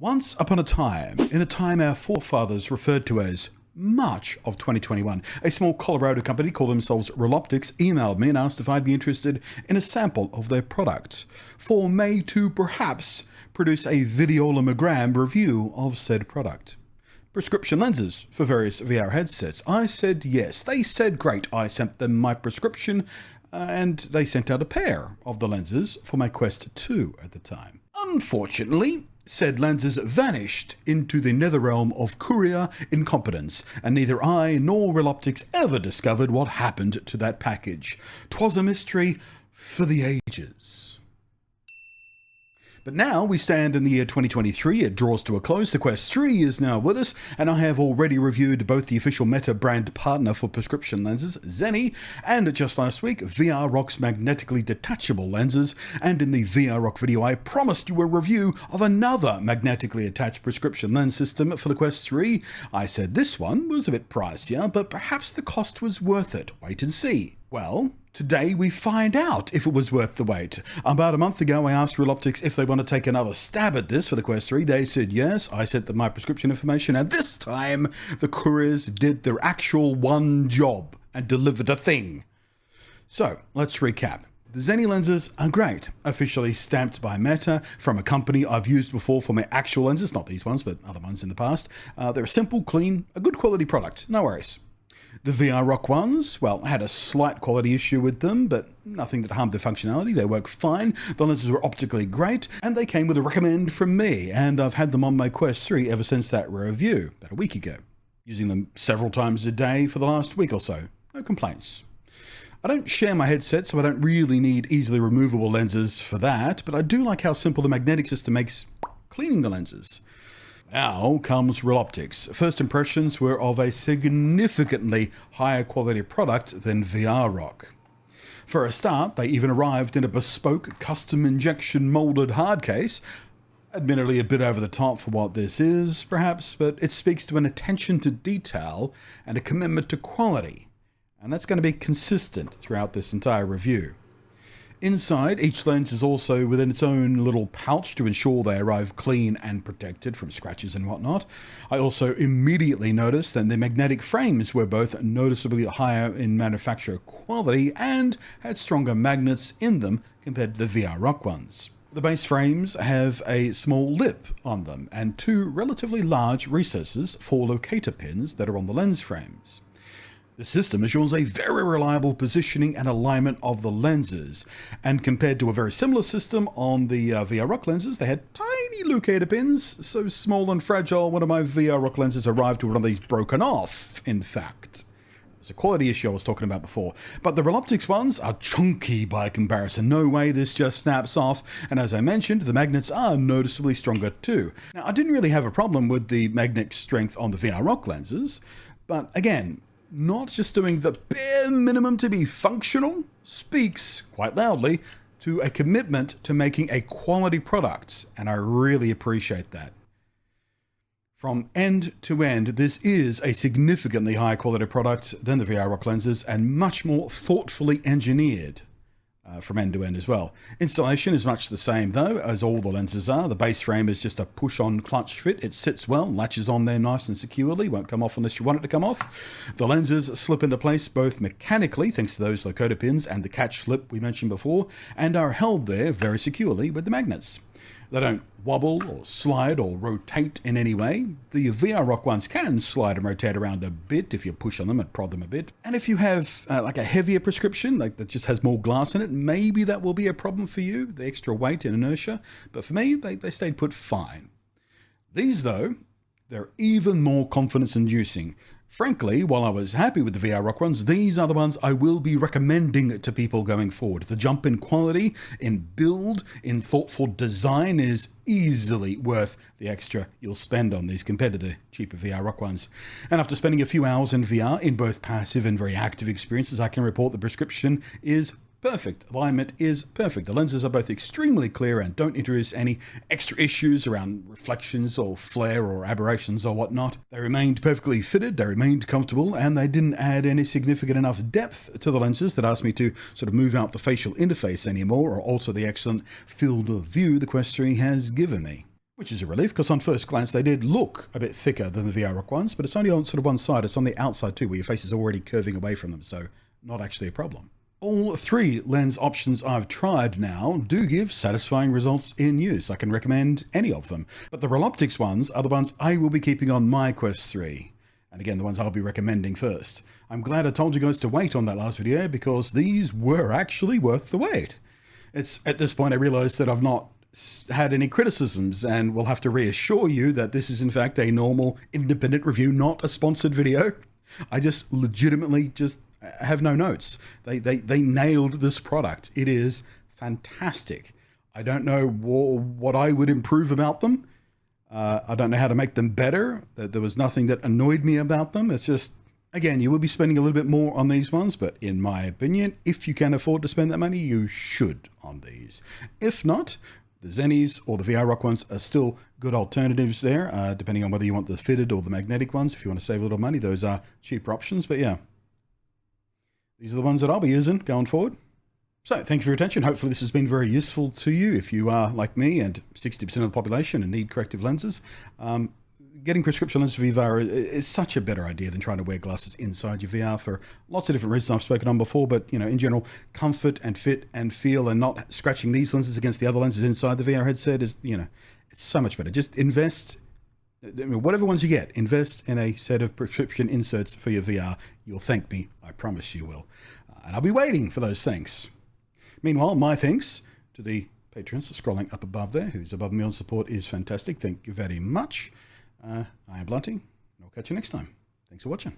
Once upon a time, in a time our forefathers referred to as March of 2021, a small Colorado company called themselves Reloptix emailed me and asked if I'd be interested in a sample of their product for May to perhaps produce a videogram review of said product. Prescription lenses for various VR headsets. I said yes. They said great. I sent them my prescription and they sent out a pair of the lenses for my Quest 2 at the time. Unfortunately, said lenses vanished into the netherrealm of courier incompetence, and neither I nor Reloptix ever discovered what happened to that package. 'Twas a mystery for the ages. But now we stand in the year 2023, it draws to a close, the Quest 3 is now with us, and I have already reviewed both the official Meta brand partner for prescription lenses, Zenni, and just last week, VRROC's magnetically detachable lenses, and in the VRROC video I promised you a review of another magnetically attached prescription lens system for the Quest 3. I said this one was a bit pricier, but perhaps the cost was worth it. Wait and see. Well, today we find out if it was worth the wait. About a month ago I asked Reloptix if they want to take another stab at this for the Quest 3. They said yes. I sent them my prescription information, and this time the couriers did their actual one job and delivered a thing. So let's recap. The Zenni lenses are great, officially stamped by Meta from a company I've used before for my actual lenses, not these ones but other ones in the past. They're a simple, clean, a good quality product, no worries. The VRROC ones, well, had a slight quality issue with them, but nothing that harmed their functionality. They work fine, the lenses were optically great, and they came with a recommend from me, and I've had them on my Quest 3 ever since that review, about a week ago. Using them several times a day for the last week or so. No complaints. I don't share my headset, so I don't really need easily removable lenses for that, but I do like how simple the magnetic system makes cleaning the lenses. Now comes Reloptix. First impressions were of a significantly higher quality product than VRROC. For a start, they even arrived in a bespoke custom injection molded hard case. Admittedly a bit over the top for what this is, perhaps, but it speaks to an attention to detail and a commitment to quality. And that's going to be consistent throughout this entire review. Inside, each lens is also within its own little pouch to ensure they arrive clean and protected from scratches and whatnot. I also immediately noticed that the magnetic frames were both noticeably higher in manufacturer quality and had stronger magnets in them compared to the VRROC ones. The base frames have a small lip on them and two relatively large recesses for locator pins that are on the lens frames. The system assures a very reliable positioning and alignment of the lenses, and compared to a very similar system on the VRROC lenses, they had tiny locator pins, so small and fragile one of my VRROC lenses arrived with one of these broken off, in fact. It's a quality issue I was talking about before, but the Reloptix ones are chunky by comparison. No way this just snaps off, and as I mentioned, the magnets are noticeably stronger too. Now, I didn't really have a problem with the magnetic strength on the VRROC lenses, but again, not just doing the bare minimum to be functional speaks quite loudly to a commitment to making a quality product, and I really appreciate that. From end to end, this is a significantly higher quality product than the VRROC lenses and much more thoughtfully engineered from end to end as well. Installation is much the same though, as all the lenses are. The base frame is just a push-on clutch fit. It sits well, latches on there nice and securely, won't come off unless you want it to come off. The lenses slip into place both mechanically, thanks to those locator pins and the catch slip we mentioned before, and are held there very securely with the magnets. They don't wobble or slide or rotate in any way. The VRROC ones can slide and rotate around a bit if you push on them and prod them a bit. And if you have like a heavier prescription, like that just has more glass in it, maybe that will be a problem for you, the extra weight and inertia. But for me, they stayed put fine. These though, they're even more confidence-inducing. Frankly, while I was happy with the VRROC ones, these are the ones I will be recommending to people going forward. The jump in quality, in build, in thoughtful design is easily worth the extra you'll spend on these compared to the cheaper VRROC ones. And after spending a few hours in VR in both passive and very active experiences, I can report the prescription is perfect. Alignment is perfect. The lenses are both extremely clear and don't introduce any extra issues around reflections or flare or aberrations or whatnot. They remained perfectly fitted, they remained comfortable, and they didn't add any significant enough depth to the lenses that asked me to sort of move out the facial interface anymore or alter the excellent field of view the Quest 3 has given me. which is a relief because on first glance they did look a bit thicker than the VR Rock ones, but it's only on sort of one side. It's on the outside too, where your face is already curving away from them, so not actually a problem. All three lens options I've tried now do give satisfying results in use. I can recommend any of them, but the Reloptix ones are the ones I will be keeping on my Quest 3. And again, the ones I'll be recommending first. I'm glad I told you guys to wait on that last video because these were actually worth the wait. It's at this point I realized that I've not had any criticisms and will have to reassure you that this is in fact a normal independent review, not a sponsored video. I just legitimately just have no notes. They nailed this product. It is fantastic. I don't know what I would improve about them. I don't know how to make them better. There was nothing that annoyed me about them. It's just, again, you will be spending a little bit more on these ones, but in my opinion, if you can afford to spend that money, you should on these. If not, the Zennies or the VR Rock ones are still good alternatives there, depending on whether you want the fitted or the magnetic ones. If you want to save a little money, those are cheaper options, but yeah. These are the ones that I'll be using going forward. So thank you for your attention. Hopefully this has been very useful to you if you are like me and 60% of the population and need corrective lenses. Getting prescription lenses for VR is such a better idea than trying to wear glasses inside your VR for lots of different reasons I've spoken on before. But, you know, in general, comfort and fit and feel and not scratching these lenses against the other lenses inside the VR headset is, you know, it's so much better. Just invest, whatever ones you get, invest in a set of prescription inserts for your VR. You'll thank me. I promise you will. And I'll be waiting for those thanks. Meanwhile, my thanks to the patrons scrolling up above there, whose above me on support is fantastic. Thank you very much. I am Blunty, and I'll catch you next time. Thanks for watching.